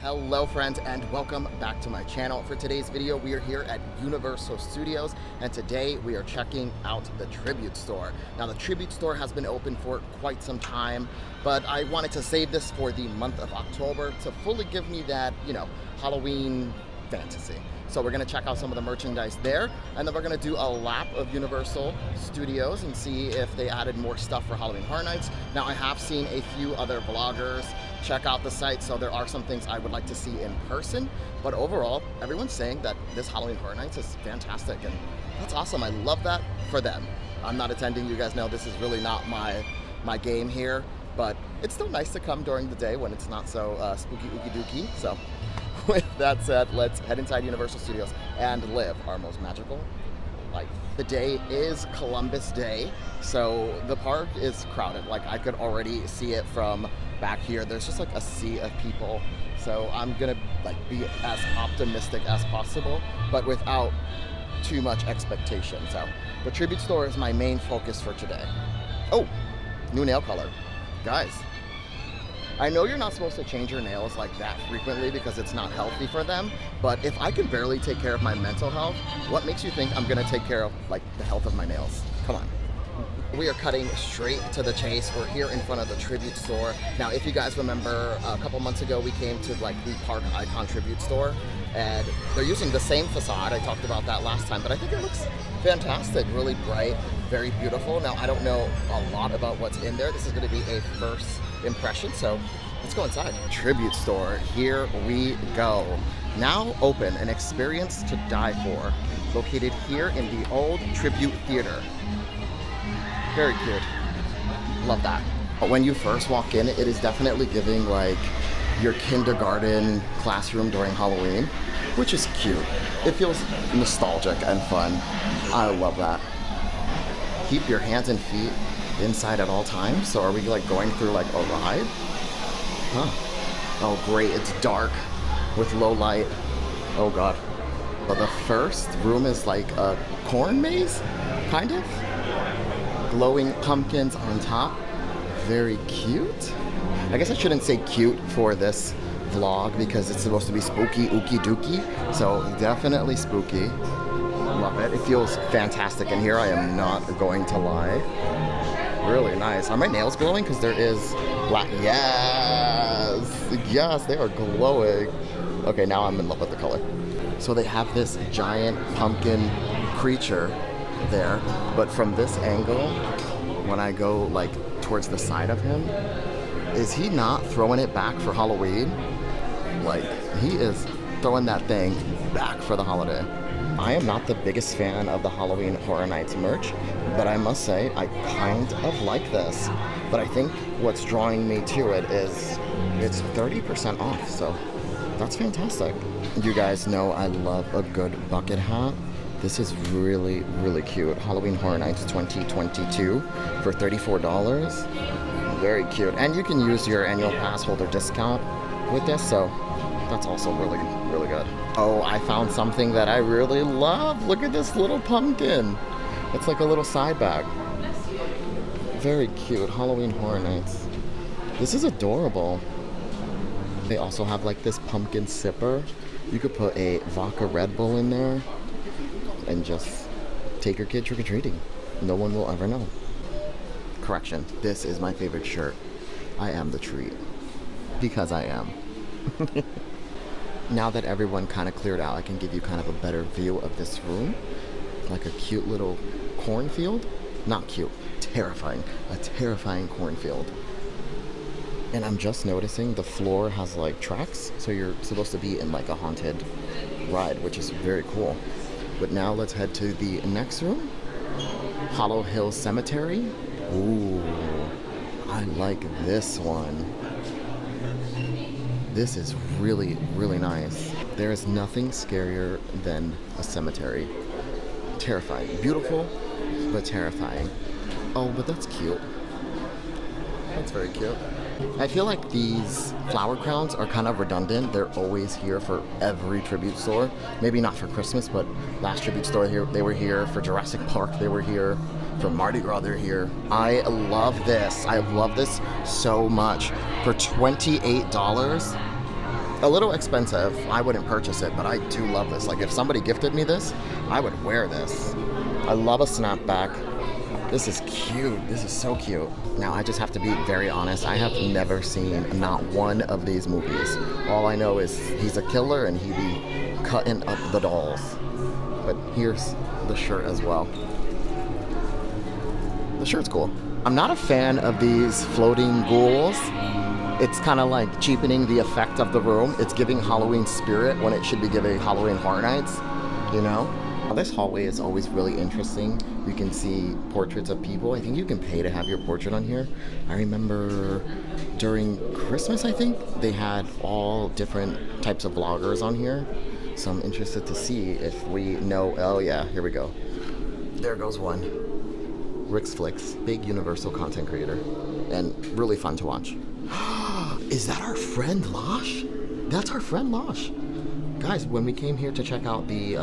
Hello friends and welcome back to my channel. For today's video we are here at Universal Studios and today we are checking out the Tribute Store. Now the Tribute Store has been open for quite some time, but I wanted to save this for the month of October to fully give me that, Halloween fantasy. So we're gonna check out some of the merchandise there, and then we're gonna do a lap of Universal Studios and see if they added more stuff for Halloween Horror Nights. Now I have seen a few other vloggers check out the site, so there are some things I would like to see in person, but overall, everyone's saying that this Halloween Horror Nights is fantastic, and that's awesome. I love that for them. I'm not attending, you guys know this is really not my game here, but it's still nice to come during the day when it's not so spooky ooky dooky. So with that said, let's head inside Universal Studios and live our most magical life. The day is Columbus Day, so the park is crowded. Like I could already see it from back here. There's just like a sea of people, so I'm gonna be as optimistic as possible, but without too much expectation. So the Tribute Store is my main focus for today. Oh, new nail color, guys. I know you're not supposed to change your nails like that frequently because it's not healthy for them, but if I can barely take care of my mental health, what makes you think I'm gonna take care of the health of my nails? Come on. We are cutting straight to the chase. We're here in front of the Tribute Store. Now, if you guys remember, a couple months ago, we came to the Park Icon Tribute Store, and they're using the same facade. I talked about that last time, but I think it looks fantastic, really bright, very beautiful. Now, I don't know a lot about what's in there. This is gonna be a first impression, so let's go inside. Tribute Store, here we go. Now open, an experience to die for. Located here in the old Tribute Theater. Very cute. Love that. But when you first walk in, it is definitely giving your kindergarten classroom during Halloween, which is cute. It feels nostalgic and fun. I love that. Keep your hands and feet inside at all times. So are we going through a ride? Huh. Oh great, it's dark with low light. Oh god. Well, the first room is like a corn maze, kind of. Glowing pumpkins on top. Very cute. I guess I shouldn't say cute for this vlog because it's supposed to be spooky ooky dooky. So definitely spooky. Love it. It feels fantastic in here. I am not going to lie. Really nice. Are my nails glowing? Because there is black. Yes! Yes, they are glowing. Okay, now I'm in love with the color. So they have this giant pumpkin creature there, but from this angle, when I go towards the side of him, is he not throwing it back for Halloween? He is throwing that thing back for the holiday. I am not the biggest fan of the Halloween Horror Nights merch, but I must say I kind of like this. But I think what's drawing me to it is it's 30% off, so that's fantastic. You guys know I love a good bucket hat. This is really, really cute. Halloween Horror Nights 2022 for $34. Very cute. And you can use your annual pass holder discount with this, so that's also really, really good. Oh, I found something that I really love. Look at this little pumpkin. It's like a little side bag. Very cute. Halloween Horror Nights. This is adorable. They also have this pumpkin sipper. You could put a vodka Red Bull in there and just take your kid trick-or-treating. No one will ever know. Correction, this is my favorite shirt. I am the treat. Because I am. Now that everyone kind of cleared out, I can give you kind of a better view of this room. Like a cute little cornfield. Not cute, terrifying. A terrifying cornfield. And I'm just noticing the floor has tracks, so you're supposed to be in a haunted ride, which is very cool. But now let's head to the next room. Hollow Hill Cemetery. Ooh, I like this one. This is really, really nice. There is nothing scarier than a cemetery. Terrifying. Beautiful, but terrifying. Oh, but that's cute. That's very cute. I feel like these flower crowns are kind of redundant. They're always here for every Tribute Store. Maybe not for Christmas, but last Tribute Store here, they were here. For Jurassic Park, they were here. For Mardi Gras, they're here. I love this. I love this so much. For $28, A little expensive. I wouldn't purchase it, but I do love this. Like if somebody gifted me this, I would wear this. I love a snapback. This is cute. This is so cute. Now I just have to be very honest. I have never seen not one of these movies. All I know is he's a killer and he be cutting up the dolls. But here's the shirt as well. The shirt's cool. I'm not a fan of these floating ghouls. It's kind of like cheapening the effect of the room. It's giving Halloween spirit when it should be giving Halloween Horror Nights, you know? This hallway is always really interesting. You can see portraits of people. I think you can pay to have your portrait on here. I remember during Christmas, I think, they had all different types of vloggers on here. So I'm interested to see if we know, oh yeah, here we go. There goes one. Rick's Flicks, big Universal content creator, and really fun to watch. Is that our friend Losh? That's our friend Losh. Guys, when we came here to check out the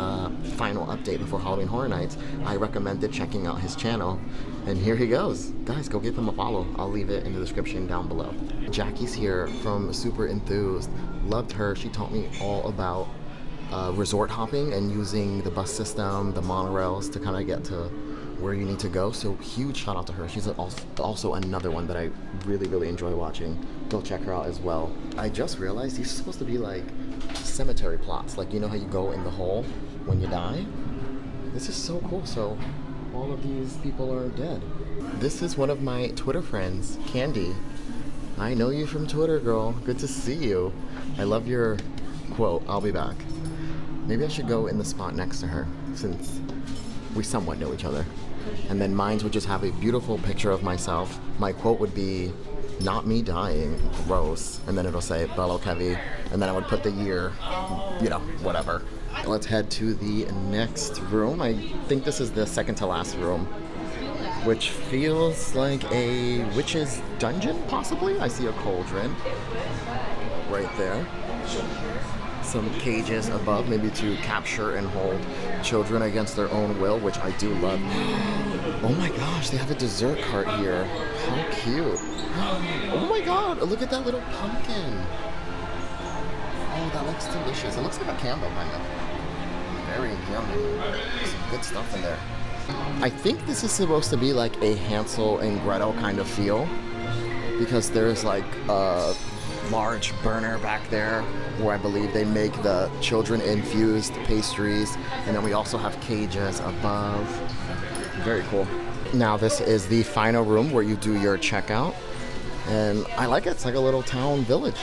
final update before Halloween Horror Nights, I recommended checking out his channel, and here he goes. Guys, go give him a follow. I'll leave it in the description down below. Jackie's here from Super Enthused. Loved her. She taught me all about resort hopping and using the bus system, the monorails to kind of get to where you need to go. So huge shout out to her. She's also another one that I really enjoy watching. Go check her out as well. I just realized these are supposed to be like cemetery plots. Like, you know how you go in the hole when you die? This is so cool. So all of these people are dead. This is one of my Twitter friends, Candy. I know you from Twitter, girl. Good to see you. I love your quote, "I'll be back." Maybe I should go in the spot next to her since we somewhat know each other. And then mine would just have a beautiful picture of myself. My quote would be, "Not me dying, gross." And then it'll say BelloKevy. And then I would put the year, you know, whatever. Let's head to the next room. I think this is the second to last room, which feels like a witch's dungeon, possibly. I see a cauldron right there. Some cages above, maybe to capture and hold children against their own will, which I do love. Oh my gosh, they have a dessert cart here. How cute. Oh my god, look at that little pumpkin. Oh, that looks delicious. It looks like a candle, kind of. Very yummy. Some good stuff in there. I think this is supposed to be like a Hansel and Gretel kind of feel, because there's like a large burner back there where I believe they make the children infused pastries, and then we also have cages above. Very cool. Now this is the final room where you do your checkout, and I like it. It's like a little town village.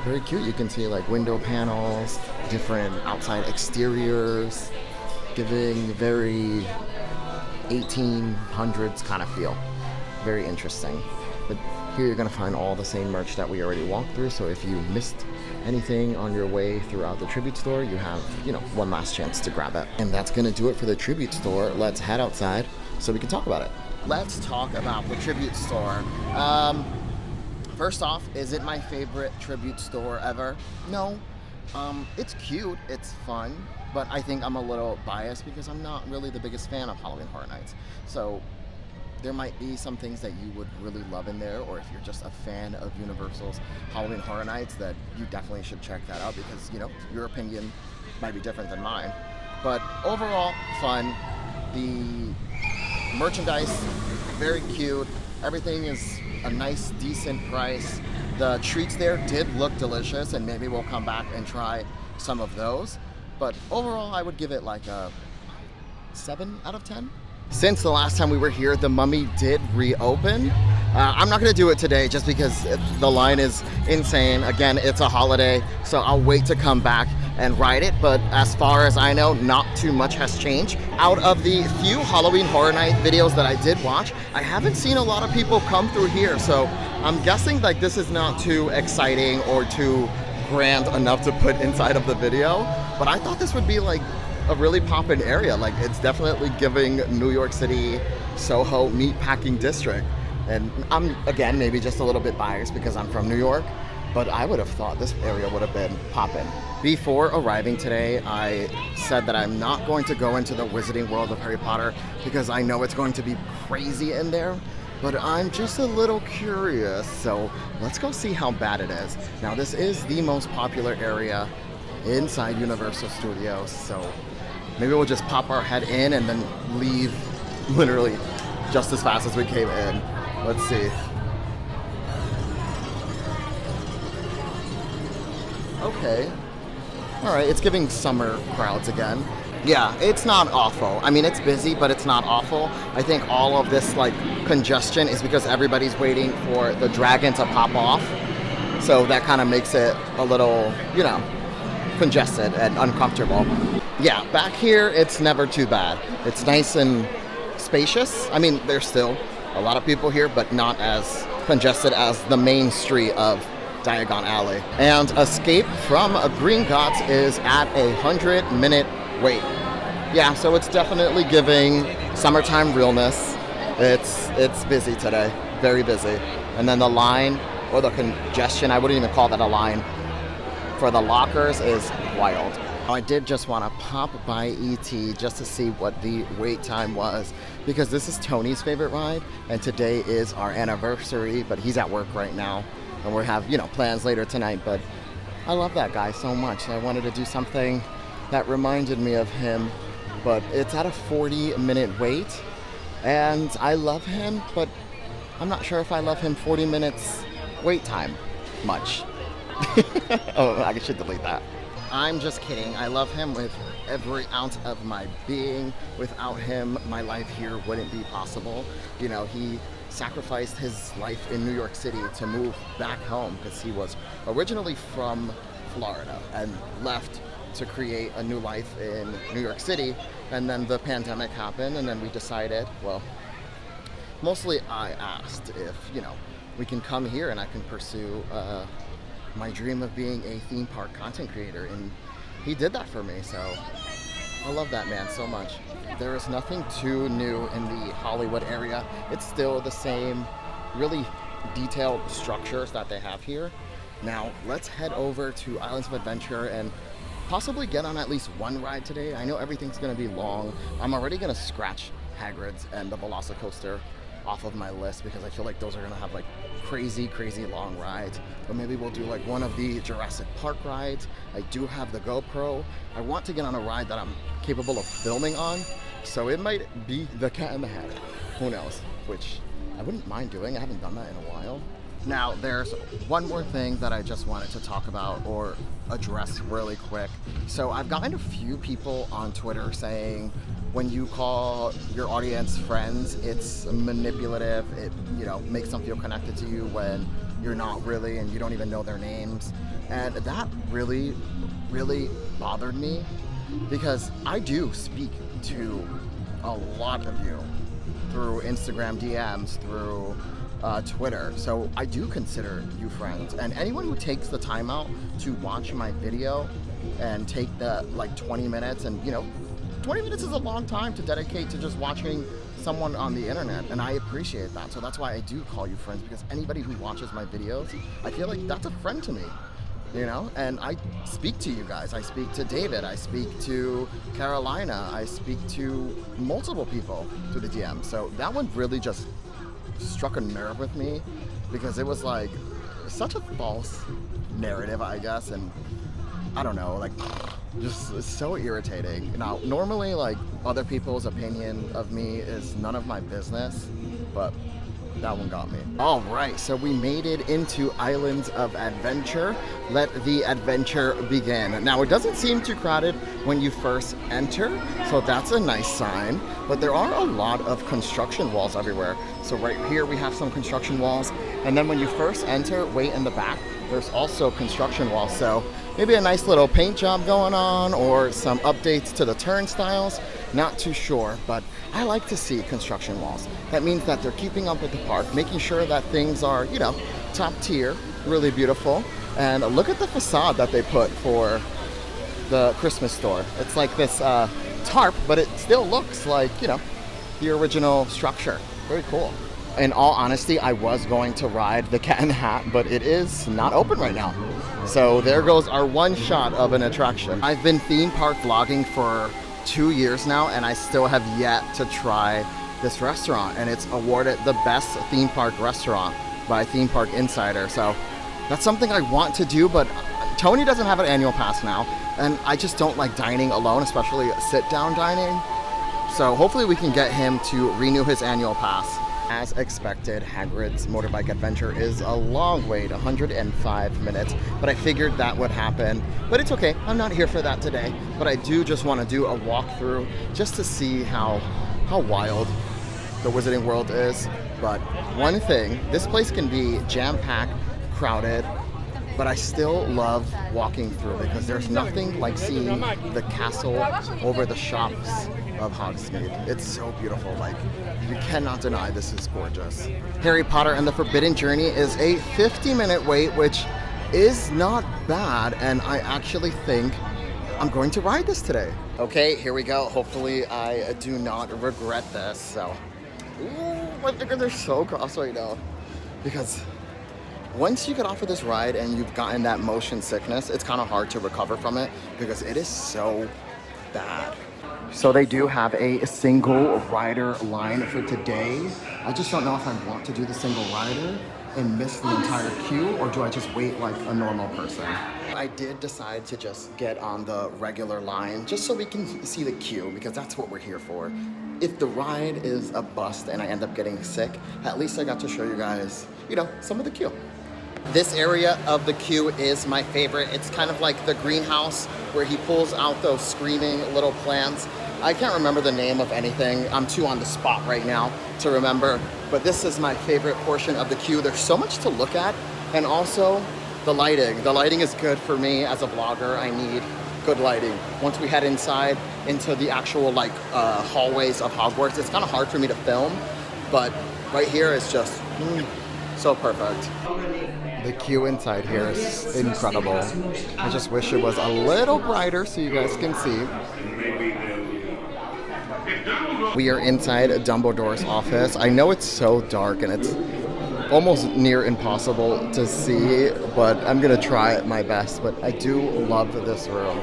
Very cute. You can see like window panels, different outside exteriors, giving very 1800s kind of feel. Very interesting. But here you're going to find all the same merch that we already walked through, so if you missed anything on your way throughout the tribute store, you have, you know, one last chance to grab it. And that's going to do it for the tribute store. Let's head outside so we can talk about it. Let's talk about the tribute store. First off, is it my favorite tribute store ever? No. It's cute, it's fun, but I think I'm a little biased because I'm not really the biggest fan of Halloween Horror Nights. So there might be some things that you would really love in there, or if you're just a fan of Universal's Halloween Horror Nights, that you definitely should check that out because, you know, your opinion might be different than mine. But overall, fun. The merchandise, very cute. Everything is a nice, decent price. The treats there did look delicious, and maybe we'll come back and try some of those. But overall, I would give it like a 7 out of 10. Since the last time we were here, the Mummy did reopen. I'm not gonna do it today just because the line is insane. Again, it's a holiday, so I'll wait to come back and ride it. But as far as I know, not too much has changed. Out of the few Halloween Horror Night videos that I did watch, I haven't seen a lot of people come through here. So I'm guessing like this is not too exciting or too grand enough to put inside of the video. But I thought this would be like a really poppin' area. Like, it's definitely giving New York City, Soho meatpacking district. And I'm, again, maybe just a little bit biased because I'm from New York, but I would have thought this area would have been poppin'. Before arriving today, I said that I'm not going to go into the Wizarding World of Harry Potter because I know it's going to be crazy in there. but I'm just a little curious, so let's go see how bad it is. Now, this is the most popular area inside Universal Studios, so maybe we'll just pop our head in and then leave literally just as fast as we came in. Let's see. Okay. All right, it's giving summer crowds again. Yeah, it's not awful. I mean, it's busy, but it's not awful. I think all of this like congestion is because everybody's waiting for the dragon to pop off. So that kind of makes it a little, you know, congested and uncomfortable. Yeah, back here, it's never too bad. It's nice and spacious. I mean, there's still a lot of people here, but not as congested as the main street of Diagon Alley. And Escape from Gringotts is at 100-minute wait. Yeah, so it's definitely giving summertime realness. It's busy today, very busy. And then the line, or the congestion, I wouldn't even call that a line, for the lockers is wild. I did just want to pop by ET just to see what the wait time was, because this is Tony's favorite ride, and today is our anniversary, but he's at work right now, and we have, you know, plans later tonight. But I love that guy so much. I wanted to do something that reminded me of him, but it's at a 40-minute wait, and I love him, but I'm not sure if I love him 40 minutes wait time much. Oh, I should delete that. I'm just kidding. I love him with every ounce of my being. Without him, my life here wouldn't be possible. You know, he sacrificed his life in New York City to move back home because he was originally from Florida and left to create a new life in New York City. And then the pandemic happened, and then we decided, well, mostly I asked if, you know, we can come here and I can pursue my dream of being a theme park content creator, and he did that for me. So I love that man so much. There is nothing too new in the Hollywood area. It's still the same really detailed structures that they have here. Now let's head over to Islands of Adventure and possibly get on at least one ride today. I know everything's going to be long. I'm already going to scratch Hagrid's and the Velocicoaster off of my list because I feel like those are going to have like crazy long rides. But maybe we'll do like one of the Jurassic Park rides. I do have the GoPro. I want to get on a ride that I'm capable of filming on, so it might be the Cat in the Hat. Who knows? Which I wouldn't mind doing. I haven't done that in a while. Now, there's one more thing that I just wanted to talk about or address really quick. So I've gotten a few people on Twitter saying when you call your audience friends, it's manipulative. It, you know, makes them feel connected to you when you're not really, and you don't even know their names. And that really bothered me because I do speak to a lot of you through Instagram DMs, through Twitter, so I do consider you friends. And anyone who takes the time out to watch my video and take the like 20 minutes, and you know, 20 minutes is a long time to dedicate to just watching someone on the internet, and I appreciate that. So that's why I do call you friends, because anybody who watches my videos, I feel like that's a friend to me, you know. And I speak to you guys. I speak to David, I speak to Carolina, I speak to multiple people through the DM. So that one really just struck a nerve with me, because it was like such a false narrative, I guess, and I don't know, like just so irritating. Now, normally like other people's opinion of me is none of my business, but that one got me. All right, so we made it into Islands of Adventure. Let the adventure begin. Now, it doesn't seem too crowded when you first enter, so that's a nice sign, but there are a lot of construction walls everywhere. So right here we have some construction walls, and then when you first enter, way in the back, there's also construction walls. So maybe a nice little paint job going on, or some updates to the turnstiles. Not too sure, but I like to see construction walls. That means that they're keeping up with the park, making sure that things are, you know, top tier, really beautiful. And look at the facade that they put for the Christmas store. It's like this tarp, but it still looks like, you know, the original structure. Very cool. In all honesty, I was going to ride the Cat in the Hat, but it is not open right now. So there goes our one shot of an attraction. I've been theme park vlogging for 2 years now, and I still have yet to try this restaurant, and it's awarded the best theme park restaurant by Theme Park Insider. So that's something I want to do, but Tony doesn't have an annual pass now, and I just don't like dining alone, especially sit-down dining. So hopefully we can get him to renew his annual pass. As expected, Hagrid's Motorbike Adventure is a long wait, 105 minutes, but I figured that would happen. But it's okay, I'm not here for that today. But I do just want to do a walkthrough just to see how wild the Wizarding World is. But one thing, this place can be jam-packed, crowded, but I still love walking through because there's nothing like seeing the castle over the shops of Hogsmeade. It's so beautiful. Like, you cannot deny this is gorgeous. Harry Potter and the Forbidden Journey is a 50-minute wait, which is not bad, and I actually think I'm going to ride this today. Okay, here we go. Hopefully I do not regret this. So, ooh, my fingers are so crossed right now because once you get off of this ride and you've gotten that motion sickness, it's kind of hard to recover from it because it is so bad. So they do have a single rider line for today. I just don't know if I want to do the single rider and miss the entire queue, or do I just wait like a normal person? I did decide to just get on the regular line just so we can see the queue, because that's what we're here for. If the ride is a bust and I end up getting sick, at least I got to show you guys, you know, some of the queue. This area of the queue is my favorite. It's kind of like the greenhouse where he pulls out those screaming little plants. I can't remember the name of anything. I'm too on the spot right now to remember, but this is my favorite portion of the queue. There's so much to look at, and also the lighting. The lighting is good for me as a vlogger. I need good lighting. Once we head inside into the actual like hallways of Hogwarts, it's kind of hard for me to film, but right here is just so perfect. The queue inside here is incredible. I just wish it was a little brighter so you guys can see. We are inside Dumbledore's office. I know it's so dark and it's almost near impossible to see, but I'm gonna try my best. But I do love this room.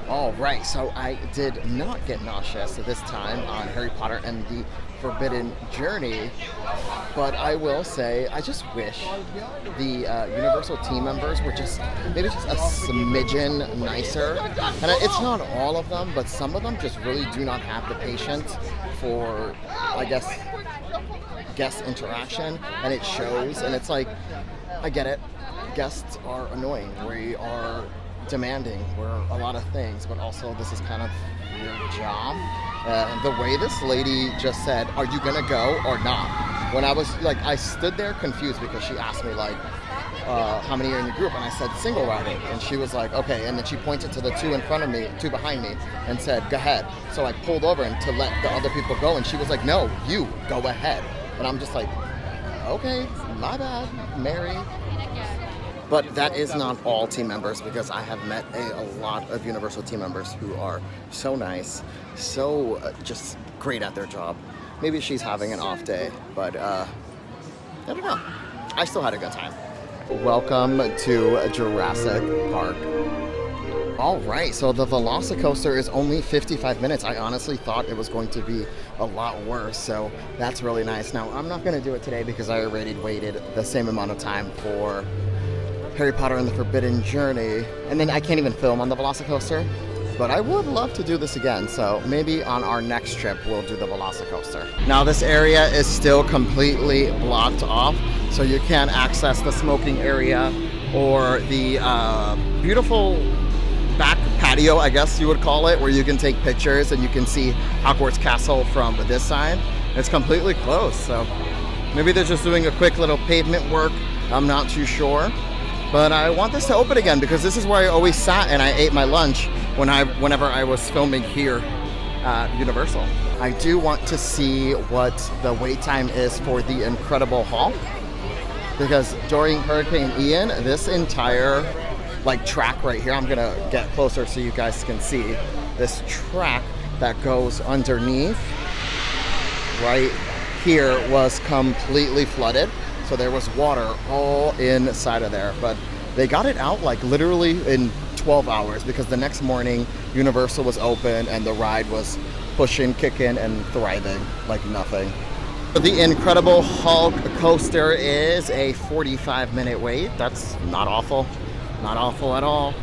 Alright, so I did not get nauseous this time on Harry Potter and the Forbidden Journey, but I will say I just wish the Universal team members were just maybe just a smidgen nicer. And it's not all of them, but some of them just really do not have the patience for, I guess, guest interaction, and it shows. And it's like, I get it, guests are annoying, we are demanding, we're a lot of things, but also this is kind of your job. The way this lady just said, "Are you gonna go or not?" When I was like, I stood there confused because she asked me like, how many are in your group? And I said single rider, and she was like, okay. And then she pointed to the two in front of me, two behind me, and said, go ahead. So I pulled over and to let the other people go, and she was like, no, you go ahead. And I'm just like, okay, my bad, Mary. But that is not all team members, because I have met a lot of Universal team members who are so nice, so just great at their job. Maybe she's having an off day, but I don't know. I still had a good time. Welcome to Jurassic Park. All right, so the Velocicoaster is only 55 minutes. I honestly thought it was going to be a lot worse, so that's really nice. Now, I'm not gonna do it today because I already waited the same amount of time for Harry Potter and the Forbidden Journey, and then I can't even film on the Velocicoaster, but I would love to do this again, so maybe on our next trip we'll do the Velocicoaster. Now this area is still completely blocked off, so you can't access the smoking area or the beautiful back patio, I guess you would call it, where you can take pictures and you can see Hogwarts Castle from this side. It's completely closed, so maybe they're just doing a quick little pavement work. I'm not too sure. But I want this to open again because this is where I always sat and I ate my lunch whenever I was filming here at Universal. I do want to see what the wait time is for the Incredible Hulk, because during Hurricane Ian, this entire like track right here, I'm gonna get closer so you guys can see this track that goes underneath right here was completely flooded. So there was water all inside of there, but they got it out like literally in 12 hours because the next morning Universal was open and the ride was pushing, kicking, and thriving like nothing. The Incredible Hulk coaster is a 45-minute wait. That's not awful. Not awful at all.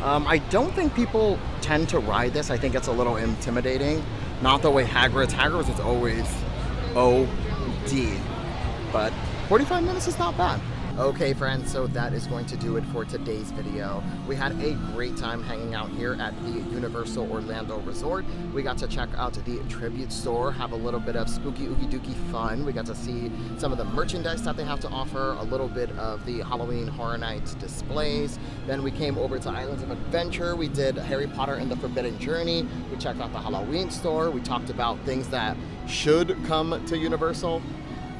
I don't think people tend to ride this. I think it's a little intimidating. Not the way Hagrid's. Hagrid's is always OD. But 45 minutes is not bad. Okay friends, so that is going to do it for today's video. We had a great time hanging out here at the Universal Orlando Resort. We got to check out the tribute store, have a little bit of spooky oogie dookie fun. We got to see some of the merchandise that they have to offer, a little bit of the Halloween Horror Nights displays. Then we came over to Islands of Adventure. We did Harry Potter and the Forbidden Journey. We checked out the Halloween store. We talked about things that should come to Universal.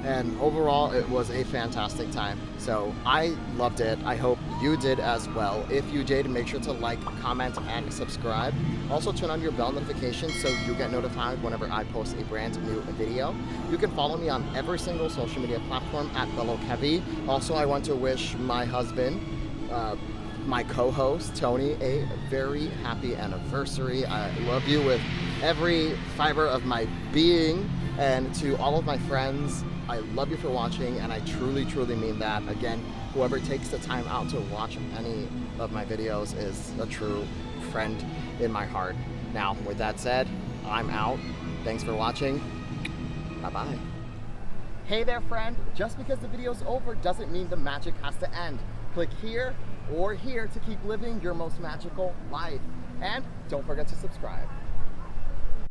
And overall, it was a fantastic time. So I loved it. I hope you did as well. If you did, make sure to like, comment, and subscribe. Also turn on your bell notifications so you get notified whenever I post a brand new video. You can follow me on every single social media platform at BelloKevy. Also, I want to wish my husband, my co-host, Tony, a very happy anniversary. I love you with every fiber of my being. And to all of my friends, I love you for watching, and I truly, truly mean that. Again, whoever takes the time out to watch any of my videos is a true friend in my heart. Now, with that said, I'm out. Thanks for watching. Bye-bye. Hey there, friend. Just because the video's over doesn't mean the magic has to end. Click here or here to keep living your most magical life. And don't forget to subscribe.